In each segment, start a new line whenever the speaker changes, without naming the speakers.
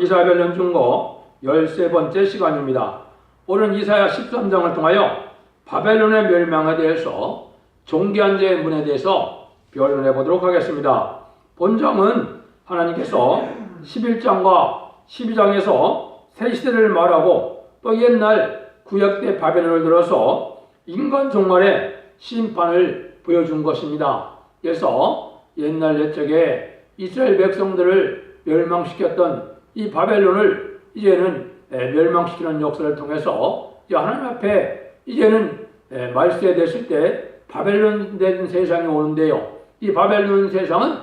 이사야별론 중고 13번째 시간입니다. 오늘은 이사야 13장을 통하여 바벨론의 멸망에 대해서 존귀한 자의 문에 대해서 변론해 보도록 하겠습니다. 본장은 하나님께서 11장과 12장에서 새 시대를 말하고 또 옛날 구약때 바벨론을 들어서 인간 종말의 심판을 보여준 것입니다. 그래서 옛날 옛적에 이스라엘 백성들을 멸망시켰던 이 바벨론을 이제는 멸망시키는 역사를 통해서 하나님 앞에 이제는 말세됐을 때 바벨론 된 세상이 오는데요. 이 바벨론 세상은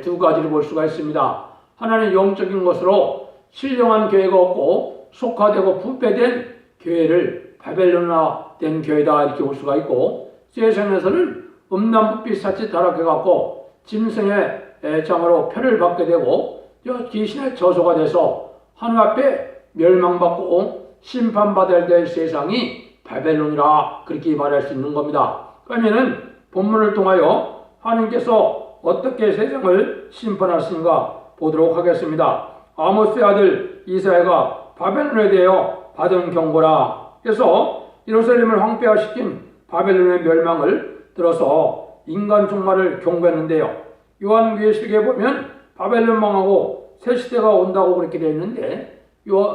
두 가지를 볼 수가 있습니다. 하나는 영적인 것으로 신령한 교회가 없고 속화되고 부패된 교회를 바벨론화된 교회다 이렇게 볼 수가 있고, 세상에서는 음란부빛 사치 타락해갖고 짐승의 장으로 표를 받게 되고 귀신의 저소가 돼서 하나님 앞에 멸망받고 심판받아야 될 세상이 바벨론이라 그렇게 말할 수 있는 겁니다. 그러면은 본문을 통하여 하나님께서 어떻게 세상을 심판하시는가 보도록 하겠습니다. 아모스의 아들 이사야가 바벨론에 대하여 받은 경고라. 그래서 예루살렘을 황폐화시킨 바벨론의 멸망을 들어서 인간 종말을 경고했는데요. 요한계시록에 보면 바벨론 망하고 새 시대가 온다고 그렇게 되어 있는데,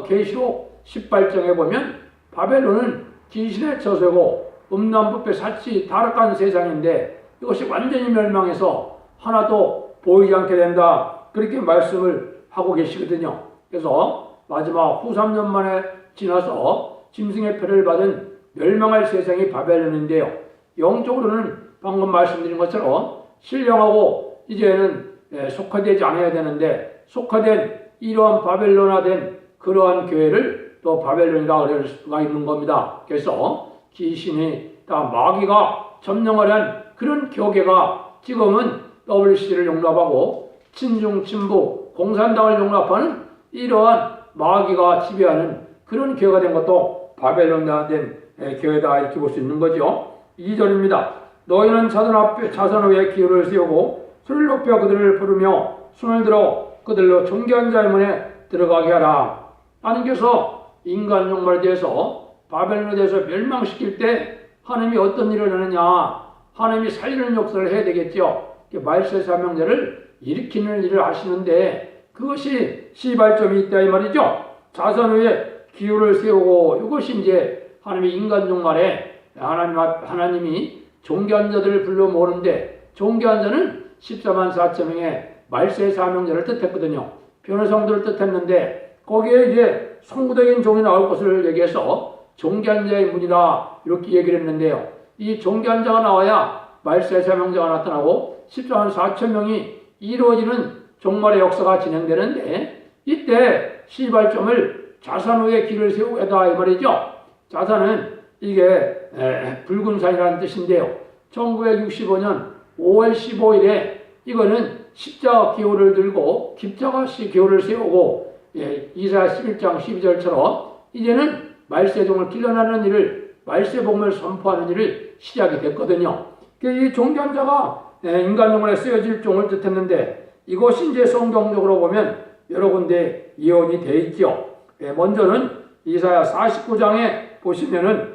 계시록 18장에 보면 바벨론은 귀신의 저세고 음란부패 사치 타락한 세상인데 이것이 완전히 멸망해서 하나도 보이지 않게 된다 그렇게 말씀을 하고 계시거든요. 그래서 마지막 후 3년 만에 지나서 짐승의 표를 받은 멸망할 세상이 바벨론인데요. 영적으로는 방금 말씀드린 것처럼 신령하고 이제는 속화되지 않아야 되는데, 속화된 이러한 바벨론화된 그러한 교회를 또 바벨론이라 그럴 수가 있는 겁니다. 그래서 귀신이 다 마귀가 점령을 한 그런 교계가 지금은 WC를 용납하고 친중, 친북, 공산당을 용납하는 이러한 마귀가 지배하는 그런 교회가 된 것도 바벨론화된 교회다 이렇게 볼 수 있는 거죠. 2절입니다. 너희는 자손 위에 기울을 세우고 술을 높여 그들을 부르며 손을 들어 그들로 존귀한 자의 문에 들어가게 하라. 하나님께서 인간 종말에 대해서 바벨론에 대해서 멸망시킬 때 하나님이 어떤 일을 하느냐, 하나님이 살리는 역사를 해야 되겠죠. 말세 사명제를 일으키는 일을 하시는데 그것이 시발점이 있다 이 말이죠. 자손 위에 기울을 세우고, 이것이 이제 하나님이 인간 종말에 하나님이 존귀한 자들을 불러 모으는데, 존귀한 자는 14만 4천 명의 말세 사명자를 뜻했거든요. 변호성들을 뜻했는데 거기에 이제 성구적인 종이 나올 것을 얘기해서 존귀한 자의 문이라 이렇게 얘기를 했는데요. 이 존귀한 자가 나와야 말세 사명자가 나타나고 14만 4천 명이 이루어지는 종말의 역사가 진행되는데, 이때 시발점을 자산 후에 길을 세우겠다 이 말이죠. 자산은 이게 붉은 산이라는 뜻인데요. 1965년 5월 15일에 이거는 십자가 기호를 들고 십자가 기호를 세우고, 이사야 11장 12절처럼 이제는 말세종을 길러나는 일을, 말세복음을 선포하는 일을 시작이 됐거든요. 이 존귀한 자가 인간종말에 쓰여질 종을 뜻했는데, 이것이 이제 성경적으로 보면 여러 군데 예언이 되어 있죠. 먼저는 이사야 49장에 보시면은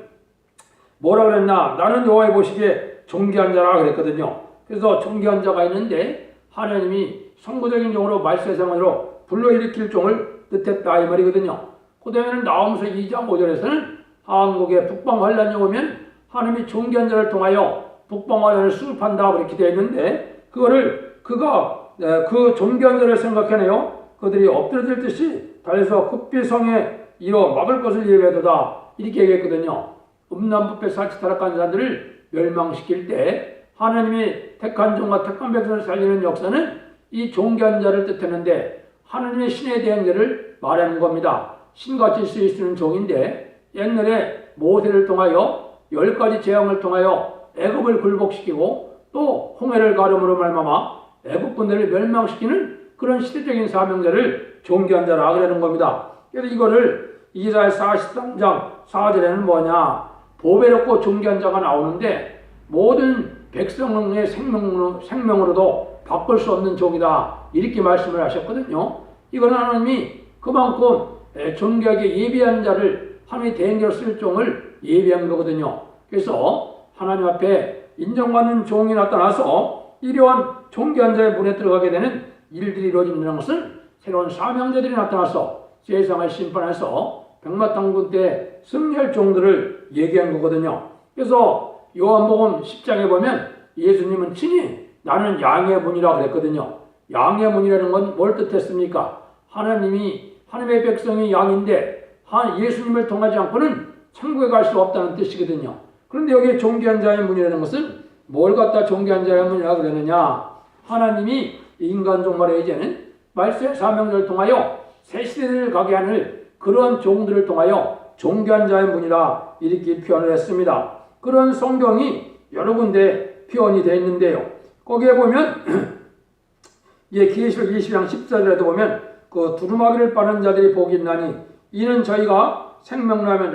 뭐라 그랬나? 나는 여호와의 보시기에 존귀한 자라 그랬거든요. 그래서 존귀한 자가 있는데 하나님이 선구적인 종으로 말세상으로 불러일으킬 종을 뜻했다 이 말이거든요. 그 다음에는 나홈서 2장 5절에서는 한국에 북방환란이 오면 하나님이 존귀한 자를 통하여 북방환란을 수습한다 그렇게 되어 있는데, 그거를 그 존귀한 자를 생각해내요. 그들이 엎드려들 듯이 달려서 급히 성에 이뤄 막을 것을 예배하도다 이렇게 얘기했거든요. 음란부패 사치 타락한 자들을 멸망시킬 때 하나님이 택한 종과 택한 백성을 살리는 역사는 이 존귀한 자를 뜻했는데, 하나님의 신에 대한 것을 말하는 겁니다. 신같이 쓰이시는 종인데, 옛날에 모세를 통하여 10가지 재앙을 통하여 애굽을 굴복시키고 또 홍해를 가름으로 말미암아 애굽 군대를 멸망시키는 그런 시대적인 사명자를 존귀한 자라 그러는 겁니다. 그래서 이거를 이사야 43장 4절에는 뭐냐, 보배롭고 존귀한 자가 나오는데 모든 백성의 생명으로도 바꿀 수 없는 종이다 이렇게 말씀을 하셨거든요. 이거는 하나님이 그만큼 존귀하게 예비한 자를 하나님이 대행자로 쓸 종을 예비한 거거든요. 그래서 하나님 앞에 인정받는 종이 나타나서 이러한 존귀한 자의 문에 들어가게 되는 일들이 이루어진다는 것은 새로운 사명자들이 나타나서 세상을 심판해서 백마탄군 때 승리할 종들을 얘기한 거거든요. 그래서 요한복음 10장에 보면 예수님은 친히 나는 양의 문이라 그랬거든요. 양의 문이라는 건 뭘 뜻했습니까? 하나님의 백성이 양인데 예수님을 통하지 않고는 천국에 갈 수 없다는 뜻이거든요. 그런데 여기 존귀한 자의 문이라는 것은 뭘 갖다 존귀한 자의 문이라 그러느냐? 하나님이 인간 종말에 이제는 말세의 사명을 통하여 새 시대를 가게 하는 그런 종들을 통하여 존귀한 자의 문이라 이렇게 표현을 했습니다. 그런 성경이 여러 군데 표현이 되어 있는데요. 거기에 보면 계시록 20장 14절에도 보면 그 두루마기를 빠는 자들이 복이 있나니 이는 저희가 생명나며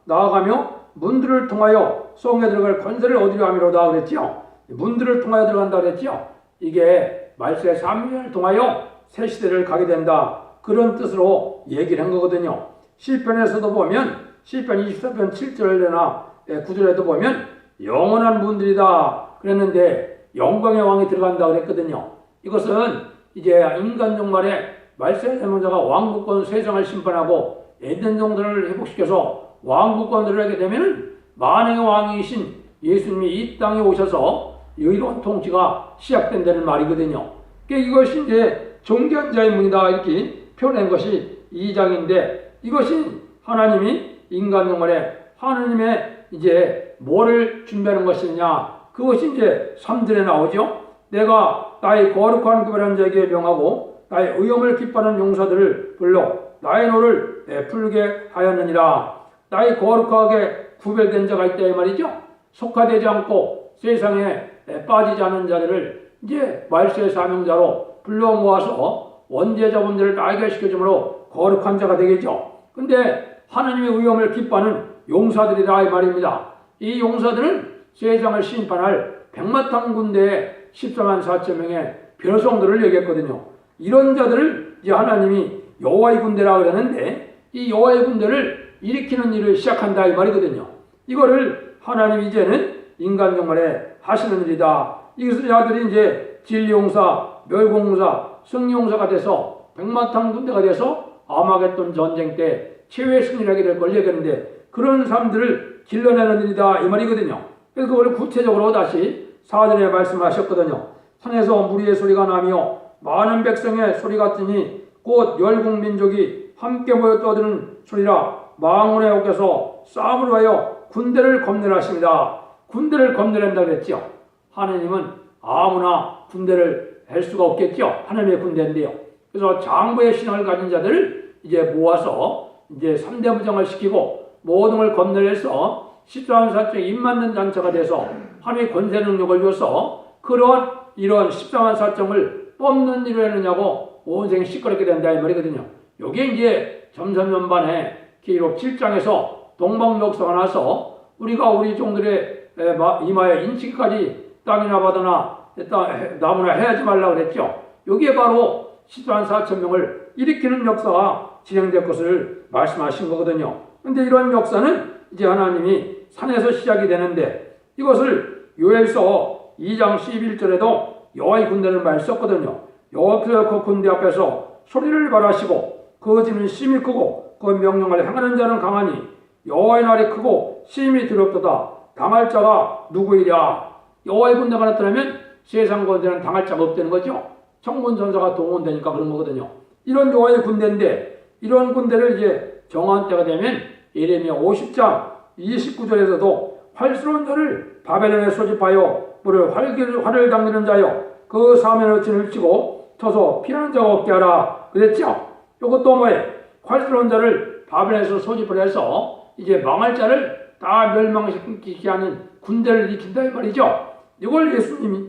나아가며 문들을 통하여 성에 들어갈 권세를 얻으려 함이로다 그랬지요. 문들을 통하여 들어간다 그랬지요. 이게 말세의 사명을 통하여 새 시대를 가게 된다. 그런 뜻으로 얘기를 한 거거든요. 시편에서도 보면 시편 24편 7절에나 9절에도 보면 영원한 문들이다 그랬는데 영광의 왕이 들어간다 그랬거든요. 이것은 이제 인간 종말에 말세의 사명자가 왕국권 세상을 심판하고 에덴 종들을 회복시켜서 왕국권들을 하게 되면 만행의 왕이신 예수님이 이 땅에 오셔서 여유로운 통치가 시작된다는 말이거든요. 그러니까 이것이 이제 존귀한 자의 문이다 이렇게 표현한 것이 2장인데 이것이 하나님이 인간 종말에 하나님의 이제 뭐를 준비하는 것이냐 그것이 이제 3절에 나오죠. 내가 나의 거룩한 구별한 자에게 명하고 나의 의험을 기뻐하는 용사들을 불러 나의 노를 풀게 하였느니라. 나의 거룩하게 구별된 자가 있다 이 말이죠. 속화되지 않고 세상에 빠지지 않은 자들을 이제 말세의 사명자로 불러 모아서 원죄자 범죄를 다 해결시켜주므로 거룩한 자가 되겠죠. 근데 하나님의 의험을 기뻐하는 용사들이라 이 말입니다. 이 용사들은 세상을 심판할 백마탄 군대의 14만 4천 명의 변호성들을 얘기했거든요. 이런 자들을 이제 하나님이 여호와의 군대라 그러는데 이 여호와의 군대를 일으키는 일을 시작한다 이 말이거든요. 이거를 하나님이 이제는 인간 종말에 하시는 일이다. 이것을 자들이 이제 진리용사, 멸공용사, 승리용사가 돼서 백마탄 군대가 돼서 아마겟돈 전쟁 때 최후의 승리를 하게 될 걸 얘기했는데 그런 사람들을 길러내는 일이다 이 말이거든요. 그래서 그걸 구체적으로 다시 4절에 말씀하셨거든요. 산에서 무리의 소리가 나며 많은 백성의 소리 같으니 곧 열국 민족이 함께 모여 떠드는 소리라. 망원의 옥에서 싸움을 하여 군대를 검열하십니다. 군대를 검열한다 그랬죠. 하나님은 아무나 군대를 할 수가 없겠죠. 하나님의 군대인데요. 그래서 장부의 신앙을 가진 자들을 이제 모아서 이제 3대 부정을 시키고 모든 걸 검열해서 14만 4천 입맞는 단체가 돼서 하나님의 권세 능력을 줘서 이런 14만 4천을 뽑는 일을 했느냐고 온 생이 시끄럽게 된다 이 말이거든요. 요게 이제 점선연반에 기록 7장에서 동방역사가 나서 우리가 우리 종들의 이마에 인치기까지 땅이나 바다나 나무나 해야지 말라 그랬죠. 여기에 바로 14만 4천 명을 일으키는 역사가 진행될 것을 말씀하신 거거든요. 근데 이런 역사는 이제 하나님이 산에서 시작이 되는데 이것을 요엘서 2장 11절에도 여호와의 군대를 말 썼거든요. 여호와께서 그 군대 앞에서 소리를 발하시고 그 진은 심히 크고 그 명령을 행하는 자는 강하니 여호와의 날이 크고 심히 두렵도다. 당할 자가 누구이랴. 여호와의 군대가 나타나면 세상 군대는 당할 자가 없다는 거죠. 천군 천사가 동원되니까 그런 거거든요. 이런 여호와의 군대인데 이런 군대를 이제 정한 때가 되면 예레미야 50장 29절에서도 활스러운 자를 바벨론에 소집하여 물을 활을 당기는 자여 그 사면의 진을 치고 쳐서 피하는 자가 없게 하라 그랬죠. 이것도 뭐예요? 활스러운 자를 바벨론에서 소집을 해서 이제 망할 자를 다 멸망시키게 하는 군대를 일으킨다 이 말이죠. 이걸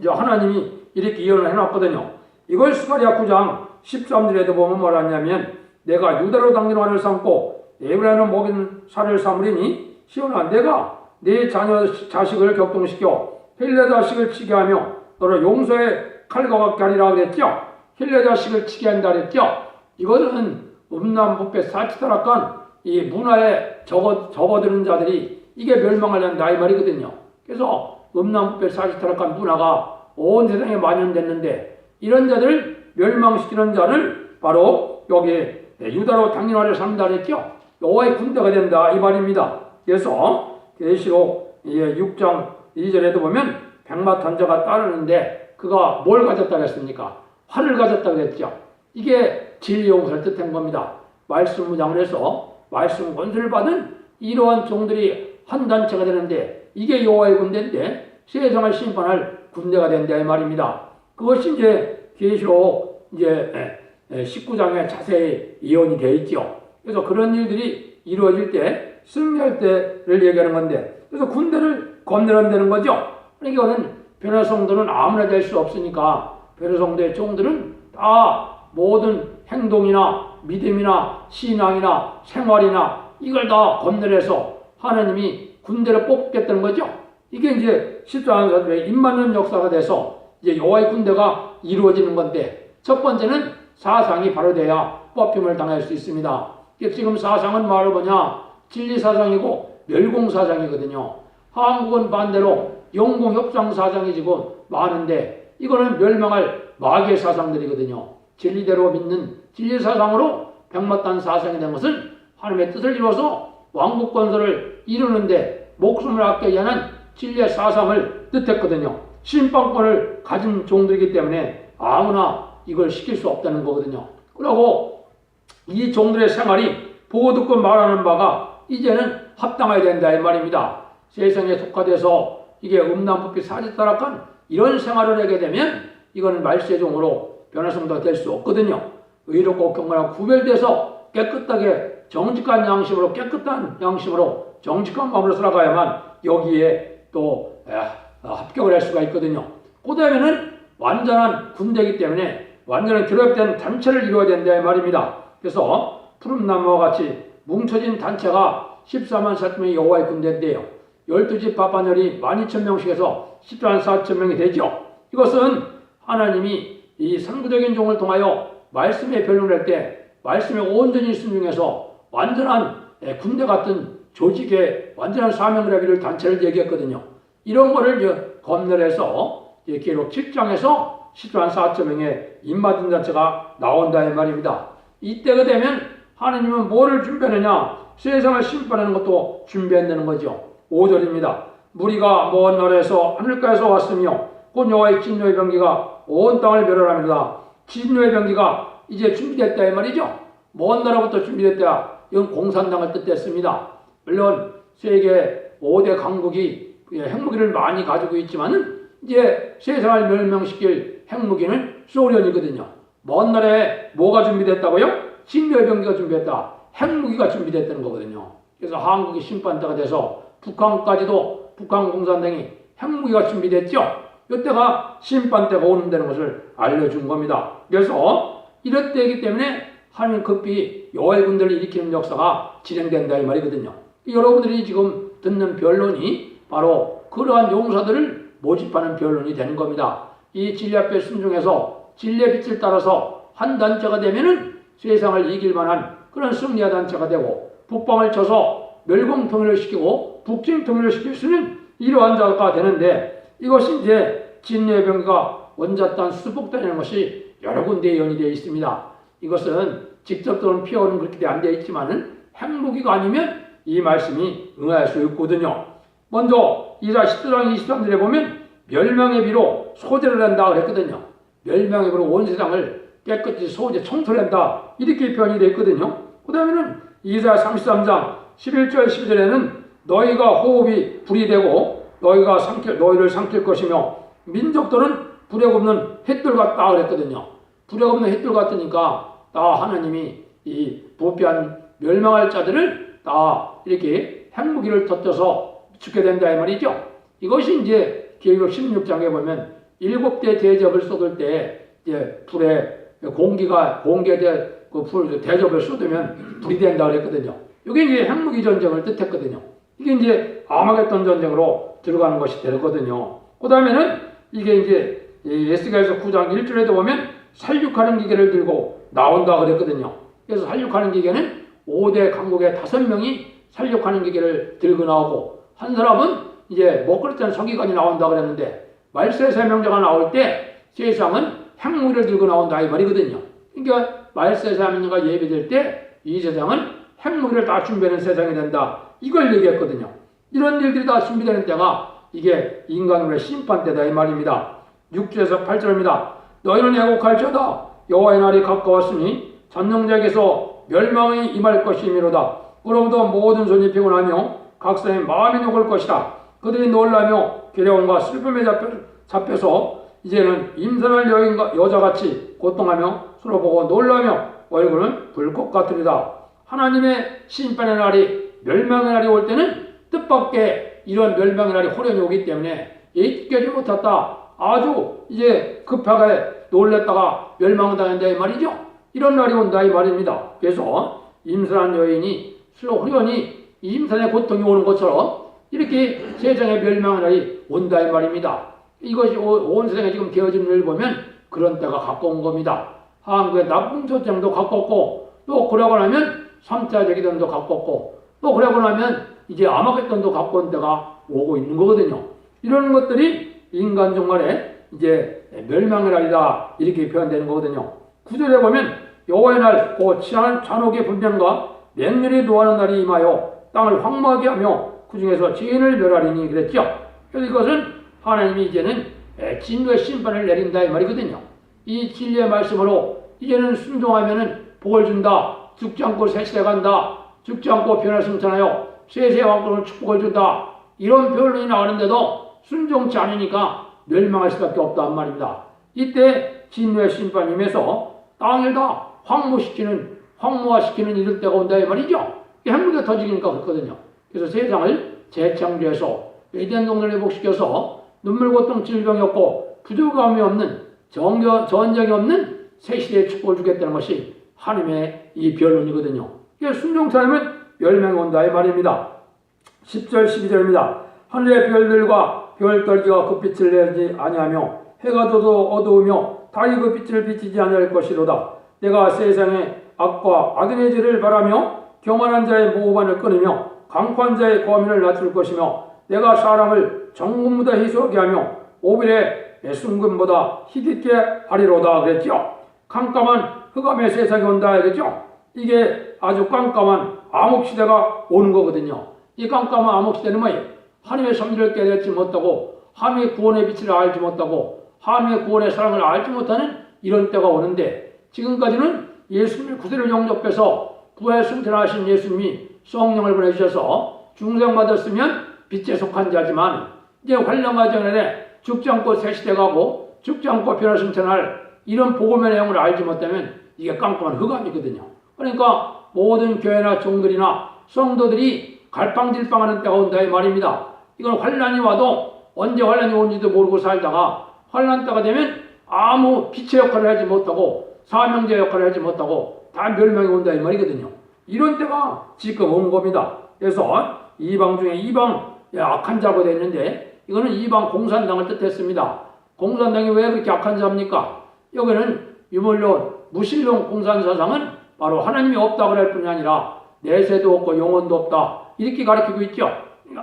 하나님이 이렇게 예언을 해놨거든요. 이걸 스가랴 9장 13절에도 보면 뭐라냐면 내가 유다로 당긴 활을 삼고 에브라임을 먹인 살을 삼으리니 시온아 내가 네 자식을 격동시켜 힐레 자식을 치게 하며 너를 용서의 칼과 같게 하리라 그랬죠. 힐레 자식을 치게 한다 그랬죠. 이것은 음란부패 사치타락한 이 문화에 접어드는 자들이 이게 멸망하려는다 이 말이거든요. 그래서 음란부패 사치타락한 문화가 온 세상에 만연됐는데 이런 자들을 멸망시키는 자를 바로 여기 유다로 당연하려 삼다 했죠. 여호와의 군대가 된다 이 말입니다. 그래서 계시록 6장 2절에도 보면 백마탄자가 따르는데 그가 뭘 가졌다고 했습니까? 활을 가졌다고 했죠. 이게 진리 용서를 뜻한 겁니다. 말씀 무장을 해서 말씀 권세를 받은 이러한 종들이 한 단체가 되는데 이게 여호와의 군대인데 세상을 심판할 군대가 된다 이 말입니다. 그것이 이제 계시록 이제 19장에 자세히 예언이 되어 있죠. 그래서 그런 일들이 이루어질 때 승리할 때를 얘기하는 건데 그래서 군대를 건너는다는 거죠. 그러니까 이거는 변화 성도는 아무나 될 수 없으니까 변화 성도의 종들은 다 모든 행동이나 믿음이나 신앙이나 생활이나 이걸 다 건너려서 하나님이 군대를 뽑겠다는 거죠. 이게 이제 십자가의 사도의 임맞는 역사가 돼서 이제 여호와의 군대가 이루어지는 건데 첫 번째는 사상이 바로 돼야 뽑힘을 당할 수 있습니다. 지금 사상은 말로 뭐냐? 진리 사상이고 멸공 사상이거든요. 한국은 반대로 영공 협상 사상이 지금 많은데 이거는 멸망할 마귀의 사상들이거든요. 진리대로 믿는 진리 사상으로 백마탄 사상이 된 것은 하나님의 뜻을 이루어서 왕국 건설을 이루는데 목숨을 아끼기 위한 진리의 사상을 뜻했거든요. 심판권을 가진 종들이기 때문에 아무나 이걸 시킬 수 없다는 거거든요. 그리고 이 종들의 생활이 보고 듣고 말하는 바가 이제는 합당해야 된다 이 말입니다. 세상에 속화돼서 이게 음란부패 사지타락한 이런 생활을 하게 되면 이거는 말세의 종으로 변화성도가 될 수 없거든요. 의롭고 경건하고 구별돼서 깨끗하게 정직한 양심으로 깨끗한 양심으로 정직한 마음으로 살아가야만 여기에 또 합격을 할 수가 있거든요. 그 다음에는 완전한 군대이기 때문에 완전한 결합된 단체를 이루어야 된다 이 말입니다. 그래서 푸른나무와 같이 뭉쳐진 단체가 14만 4천명의 여호와의 군대인데요. 12집 파파넬이 12,000명씩 해서 14만 4천명이 되죠. 이것은 하나님이 이 선구적인 종을 통하여 말씀에 변론을 할 때 말씀에 온전히 순종해서 완전한 군대 같은 조직의 완전한 사명을 하기를 단체를 얘기했거든요. 이런 거를 검열해서 기록 7장에서 14만 4천명의 입맞은 단체가 나온다 이 말입니다. 이때가 되면 하나님은 뭐를 준비하느냐? 세상을 심판하는 것도 준비한다는 거죠. 5절입니다. 무리가 먼 나라에서 하늘가에서 왔으며 곧 여호와의 진노의 병기가 온 땅을 멸하랍니다. 진노의 병기가 이제 준비됐다 이 말이죠. 먼 나라부터 준비됐다. 이건 공산당을 뜻했습니다. 물론 세계 5대 강국이 핵무기를 많이 가지고 있지만은 이제 세상을 멸망시킬 핵무기는 소련이거든요. 먼 나라에 뭐가 준비됐다고요? 진노의 병기가 준비됐다. 핵무기가 준비됐다는 거거든요. 그래서 한국이 심판대가 돼서 북한까지도 북한 공산당이 핵무기가 준비됐죠. 이때가 심판대가 오는다는 것을 알려준 겁니다. 그래서 이럴 때이기 때문에 하나님 급히 여호와의 군대를 일으키는 역사가 진행된다 이 말이거든요. 여러분들이 지금 듣는 변론이 바로 그러한 용사들을 모집하는 변론이 되는 겁니다. 이 진리 앞에 순종해서 진리의 빛을 따라서 한 단체가 되면은 세상을 이길 만한 그런 승리의 단체가 되고 북방을 쳐서 멸공통일을 시키고 북진통일을 시킬 수 있는 이러한 자가 되는데 이것이 이제 진리의 병기가 원잣단 수복단이라는 것이 여러 군데 예언이 되어 있습니다. 이것은 직접적으로 피어오는 그렇게 안 되어 있지만은 핵무기가 아니면 이 말씀이 응할 수 있거든요. 먼저 이사 10장 23절에 보면 멸망의 비로 소재를 한다 그랬거든요. 멸망의 비로 온 세상을 깨끗이 소재 청소를 한다 이렇게 표현이 되어 있거든요. 그 다음에는 이사 33장 11절 12절에는 너희가 호흡이 불이 되고 너희를 삼킬 것이며 민족들은 불에 굽는 햇돌 같다 그랬거든요. 불에 굽는 햇돌 같으니까 다 하나님이 이 부패한 멸망할 자들을 다 이렇게 핵무기를 터뜨려서 죽게 된다 이 말이죠. 이것이 이제 계시록 16장에 보면 7대 대접을 쏟을 때 이제 불에 공기에 그 대접을 쏟으면 불이 된다 그랬거든요. 이게 이제 핵무기 전쟁을 뜻했거든요. 이게 이제 아마겟돈 전쟁으로 들어가는 것이 되거든요. 그 다음에는 이게 이제 에스겔서 9장 1절에도 보면 살육하는 기계를 들고 나온다 그랬거든요. 그래서 살육하는 기계는 5대 강국에 5명이 살육하는 기계를 들고 나오고, 한 사람은 이제 먹그릇한 서기관이 나온다 그랬는데, 말세사명자가 나올 때 세상은 핵무기를 들고 나온다 이 말이거든요. 그러니까 말세사명자가 예배될 때 이 세상은 핵무기를 다 준비하는 세상이 된다, 이걸 얘기했거든요. 이런 일들이 다 준비되는 때가 이게 인간의 심판 때다 이 말입니다. 6절에서 8절입니다. 너희는 애곡할지어다. 여호와의 날이 가까웠으니 전능자에게서 멸망이 임할 것이미로다. 그로부터 모든 손이 피곤하며 각 사람의 마음이 녹을 것이다. 그들이 놀라며 괴로움과 슬픔에 잡혀서 이제는 임산할 여자같이 고통하며 서로 보고 놀라며 얼굴은 불꽃 같으리다. 하나님의 심판의 날이, 멸망의 날이 올 때는 뜻밖의 이런 멸망의 날이 호련히 오기 때문에 잊지 못했다. 아주 이제 급하게 놀랬다가 멸망당한다 이 말이죠. 이런 날이 온다 이 말입니다. 그래서 임산한 여인이 스스로 호련히 임산의 고통이 오는 것처럼 이렇게 세상의 멸망의 날이 온다 이 말입니다. 이것이 온 세상에 지금 되어지는 일을 보면 그런 때가 가까운 겁니다. 한국의 나쁜 소장도 가깝고, 또 그러고 나면 3차 대기전도 가깝고, 또 그러고 나면 이제 아마겟돈도 가까운 때가 오고 있는 거거든요. 이런 것들이 인간 종말에 이제 멸망의 날이다 이렇게 표현되는 거거든요. 9절에 보면 여호와의 날 곧 잔혹의 분쟁과 맹렬히 노하는 날이 임하여 땅을 황무하게 하며 그 중에서 죄인을 멸하리니 그랬죠. 그래서 이것은 하나님이 이제는 진노의 심판을 내린다 이 말이거든요. 이 진리의 말씀으로 이제는 순종하면은 복을 준다. 죽지 않고 새 시대 간다. 죽지 않고 변화 승천하여 세세 왕국을 축복을 준다. 이런 표현이 나오는데도 순종치 않으니까 멸망할 수밖에 없단 말입니다. 이때 진노의 심판임에서 땅을 다 황무화시키는 이럴 때가 온다 이 말이죠. 핵무기가 터지니까 그렇거든요. 그래서 세상을 재창조해서 에덴 동산을 회복시켜서 눈물 고통 질병이 없고 부족함이 없는 전쟁이 없는 새 시대의 축복을 주겠다는 것이 하나님의 이 변론이거든요. 순종치 않으면 멸망이 온다 이 말입니다. 10절 12절입니다. 하늘의 별들과 별떨기가 그 빛을 내지 아니하며 해가 져도 어두우며 달이 그 빛을 비치지 아니할 것이로다. 내가 세상의 악과 악인의 죄를 바라며 교만한 자의 모반을 끊으며 강포한 자의 고민을 낮출 것이며 내가 사람을 정금보다 희소하게 하며 오빌의 순금보다 희끗게 하리로다 그랬죠. 깜깜한 흑암의 세상이 온다 그랬죠. 이게 아주 깜깜한 암흑시대가 오는 거거든요. 이 깜깜한 암흑시대는 뭐예요? 하나님의 섭리를 깨닫지 못하고 하나님의 구원의 빛을 알지 못하고 하나님의 구원의 사랑을 알지 못하는 이런 때가 오는데, 지금까지는 예수님의 구세를 영접해서 부활 승천하신 예수님이 성령을 보내주셔서 중생받았으면 빛에 속한 자지만, 이제 환란 전에 죽지 않고 새 시대 가고 죽지 않고 변화 승천할 이런 복음의 내용을 알지 못하면 이게 깜깜한 흑암이거든요. 그러니까 모든 교회나 종들이나 성도들이 갈팡질팡하는 때가 온다 이 말입니다. 이건 환란이 와도 언제 환란이 온지도 모르고 살다가 환란 때가 되면 아무 빛의 역할을 하지 못하고 사명제 역할을 하지 못하고 다 멸망이 온다 이 말이거든요. 이런 때가 지금 온 겁니다. 그래서 이방 중에 이방 악한 자가 되어 있는데, 이거는 이방 공산당을 뜻했습니다. 공산당이 왜 그렇게 악한 자입니까? 여기는 유물론 무신론 공산사상은 바로 하나님이 없다고 할 뿐이 아니라 내세도 없고 영혼도 없다 이렇게 가르치고 있죠.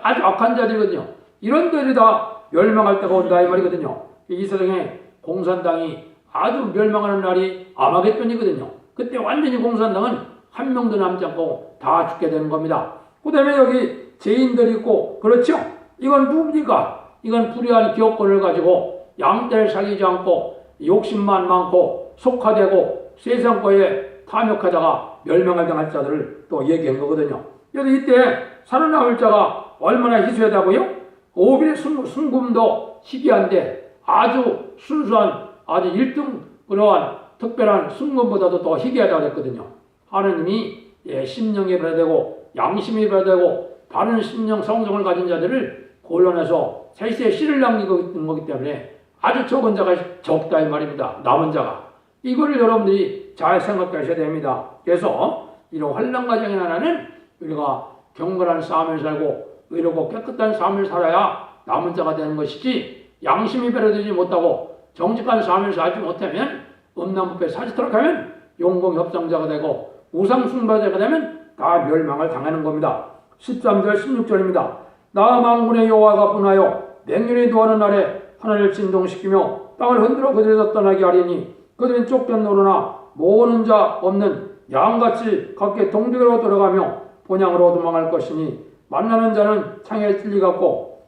아주 악한 자들이거든요. 이런 들이 다 멸망할 때가 온다 이 말이거든요. 이 세상에 공산당이 아주 멸망하는 날이 아마겟돈이거든요. 그때 완전히 공산당은 한 명도 남지 않고 다 죽게 되는 겁니다. 그 다음에 여기 죄인들이 있고, 그렇죠? 이건 누굽니까? 이건 불의한 기업권을 가지고 양떼를 살리지 않고 욕심만 많고 속화되고 세상 거에 탐욕하다가 멸망을 당할 자들을 또 얘기한 거거든요. 그래서 이때 살아남을 자가 얼마나 희소하다고요? 오빌의 순금도 희귀한데 아주 순수한 아주 1등 그러한 특별한 순금보다도 더 희귀하다고 했거든요. 하느님이 심령에 배되고 양심이 배되고 바른 심령 성성을 가진 자들을 골라내서 세시에 씨를 남기고 있는 거기 때문에 아주 적은 자가 적다 이 말입니다. 남은 자가. 이거를 여러분들이 잘 생각하셔야 됩니다. 그래서 이런 환난 과정에 하나는 우리가 경건한 삶을 살고 의롭고 깨끗한 삶을 살아야 남은 자가 되는 것이지, 양심이 배려되지 못하고 정직한 삶을 살지 못하면 음란부패 사지토록 하면 용공협상자가 되고 우상 숭배자가 되면 다 멸망을 당하는 겁니다. 13절 16절입니다. 나 만군의 여호와가 분하여 맹렬히 노하는 날에 하늘을 진동시키며 땅을 흔들어 그들에서 떠나게 하리니 그들은 쫓겨 노르나 모으는 자 없는 양같이 각기 동쪽으로 돌아가며 본향으로 도망할 것이니 만나는 자는 창에 찔리 같고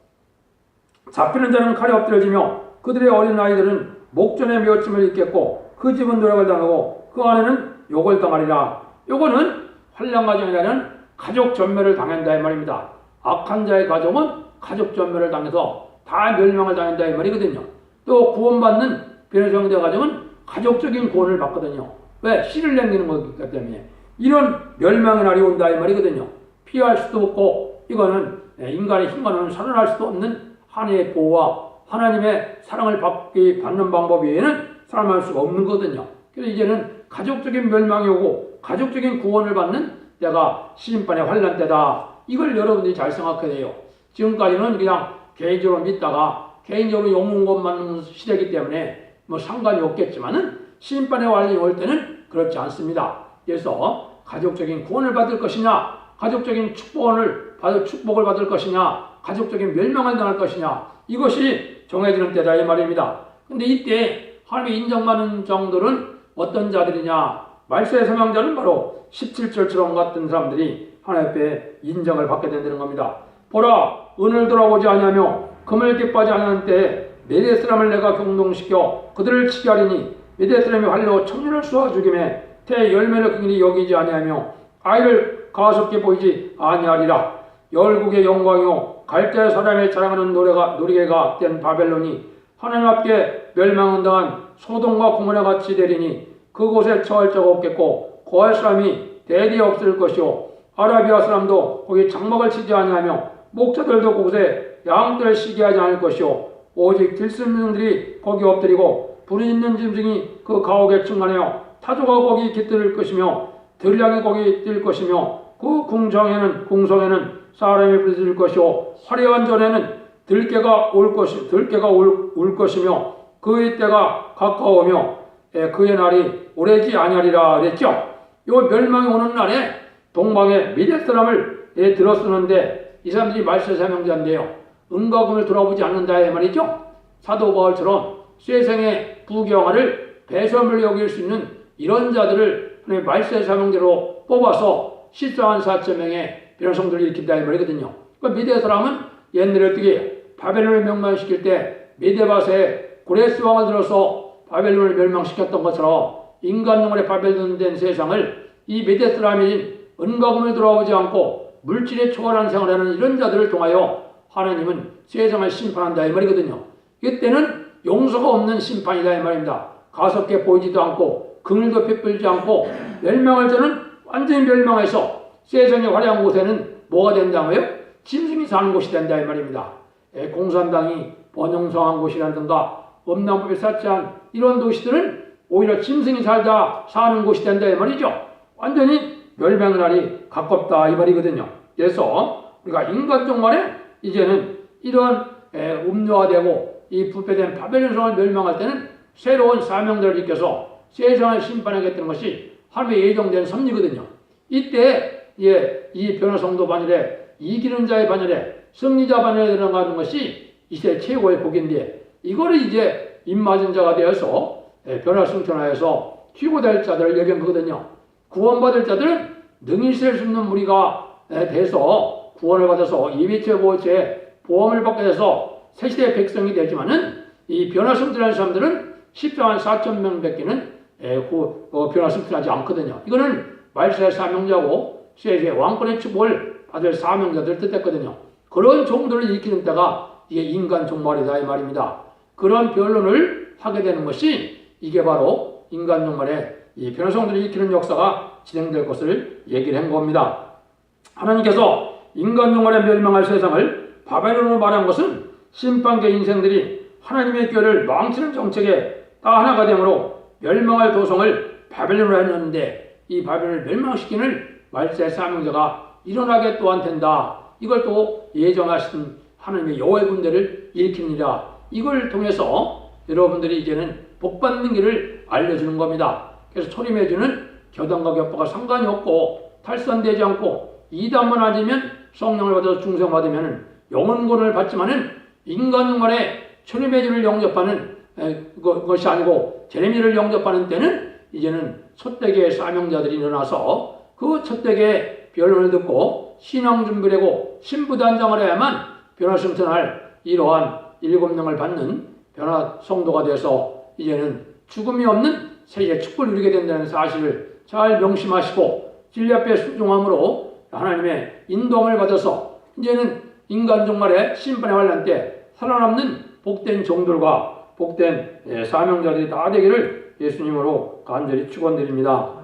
잡히는 자는 칼에 엎드려지며 그들의 어린 아이들은 목전에 멸침을 입겠고 그 집은 노력을 당하고 그 안에는 욕을 당하리라. 요거는 환난 가정이라는 가족 전멸을 당한다 이 말입니다. 악한 자의 가족은 가족 전멸을 당해서 다 멸망을 당한다 이 말이거든요. 또 구원받는 변호성대 가정은 가족적인 구원을 받거든요. 왜? 씨를 남기는 거기 때문에 이런 멸망의 날이 온다 이 말이거든요. 피할 수도 없고 이거는 인간의 힘과는 살아날 수도 없는 하나님의 보호와 하나님의 사랑을 받는 방법 외에는 살아날 수가 없는 거거든요. 그래서 이제는 가족적인 멸망이 오고 가족적인 구원을 받는 때가 심판의 환난 때다. 이걸 여러분들이 잘 생각해야 돼요. 지금까지는 그냥 개인적으로 믿다가 개인적으로 욕먹은 맞는 시대이기 때문에 뭐 상관이 없겠지만은 심판의 환란이 올 때는 그렇지 않습니다. 그래서 가족적인 구원을 받을 것이냐, 가족적인 축복을 받을 것이냐, 가족적인 멸망을 당할 것이냐, 이것이 정해지는 때다 이 말입니다. 근데 이때 하나님의 인정받는 자들은 어떤 자들이냐? 말세의 사명자는 바로 17절처럼 같은 사람들이 하나님 앞에 인정을 받게 된다는 겁니다. 보라, 은을 돌아보지 아니하며 금을 기뻐하지 않는 때에 메대 사람을 내가 경동시켜 그들을 치게 하리니 메대 사람이 활로 청년을 쏘아 죽임에 태 열매를 긍휼히 여기지 아니하며 아이를 가섭게 보이지 아니하리라. 열국의 영광이요 갈대 사람의 자랑하는 노리개가 된 바벨론이 하나님 앞에 멸망당한 소돔과 고모라 같이 되리니 그곳에 처할 자가 없겠고 거할 사람이 대리 없을 것이요 아라비아 사람도 거기 장막을 치지 아니하며 목자들도 그곳에 양들을 쉬게 하지 않을 것이요 오직 들숨승들이 거기 엎드리고 불이 있는 짐승이 그 가옥에 충만하여 타조가 거기 깃들 것이며 들량이 거기 뛸 것이며 그 궁성에는 사람이 부딪힐 것이요 화려한 전에는 들깨가 울 것이며 그의 때가 가까우며 그의 날이 오래지 아니하리라 그랬죠. 요 멸망이 오는 날에 동방에 미대 사람을 들어쓰는데 이 사람들이 말세 사명자인데요. 은과 금을 돌아보지 않는다 이 말이죠. 사도 바울처럼 세상의 부경화를 배설물로 여길 수 있는 이런 자들을 말세 사명자로 뽑아서 14,4천명의 변호성들을 일으킨다 이 말이거든요. 미대 사람은 옛날에 어떻게 바벨론을 멸망시킬 때 미대바세에 고레스 왕을 들어서 바벨론을 멸망시켰던 것처럼 인간 영혼의 바벨론된 세상을 이 미대 사람인 은과 금을 돌아오지 않고 물질에 초월한 생활하는 이런 자들을 통하여 하나님은 세상을 심판한다 이 말이거든요. 이때는 용서가 없는 심판이다 이 말입니다. 가섭게 보이지도 않고 긍휼도 베풀지 않고 멸망할 자는 완전히 멸망해서 세상의 화려한 곳에는 뭐가 된다고요? 짐승이 사는 곳이 된다 이 말입니다. 공산당이 번영성한 곳이라든가 엄남법에 사치한 이런 도시들은 오히려 짐승이 살다 사는 곳이 된다 이 말이죠. 완전히 멸망의 날이 가깝다 이 말이거든요. 그래서 우리가 인간 종말에 이제는 이런 음료화되고 이 부패된 바벨론 성을 멸망할 때는 새로운 사명들을 지켜서 세상을 심판하겠다는 것이 하나님의 예정된 섭리거든요. 이때 이 변화성도 반열에 이기는 자의 반열에 승리자 반열에 들어가는 것이 이 시대 최고의 복인데 이거를 이제 입맞은 자가 되어서 변화승천하여서 희고될 자들을 얘기한 거거든요. 구원받을 자들은 능히 셀 수 없는 무리가 돼서 구원을 받아서 예비체 보호체 보험을 받게 돼서 새시대의 백성이 되지만은 이 변화승천하는 사람들은 14,400,000명 밖에는 변화승천하지 않거든요. 이거는 말세의 사명자고 세계 왕권의 축복을 받을 사명자들 뜻했거든요. 그런 종들을 일으키는 때가 이게 인간 종말이다 이 말입니다. 그런 변론을 하게 되는 것이 이게 바로 인간 종말에 이 변호성들을 일으키는 역사가 진행될 것을 얘기를 한 겁니다. 하나님께서 인간 종말에 멸망할 세상을 바벨론으로 말한 것은 심판계 인생들이 하나님의 교회를 망치는 정책에 다 하나가 되므로 멸망할 도성을 바벨론으로 했는데 이 바벨론을 멸망시키는 말세 사명자가 일어나게 또한 된다. 이걸 또 예정하신 하나님의 여호와의 군대를 일으킵니다. 이걸 통해서 여러분들이 이제는 복받는 길을 알려주는 겁니다. 그래서 초림해주는 교단과 격파가 상관이 없고 탈선되지 않고 이단만 아니면 성령을 받아서 중생받으면 영혼권을 받지만은 인간말의 초림의주를 영접하는 것이 아니고 제레미를 영접하는 때는 이제는 첫대계의 사명자들이 일어나서 그 첫대계의 변론을 듣고 신앙 준비를 하고 신부단장을 해야만 변화승천할 이러한 7명을 받는 변화 성도가 돼서 이제는 죽음이 없는 세계 축복을 누리게 된다는 사실을 잘 명심하시고 진리 앞에 순종함으로 하나님의 인도함을 받아서 이제는 인간 종말의 심판의 환란 때 살아남는 복된 종들과 복된 사명자들이 다 되기를 예수님으로 간절히 축원드립니다.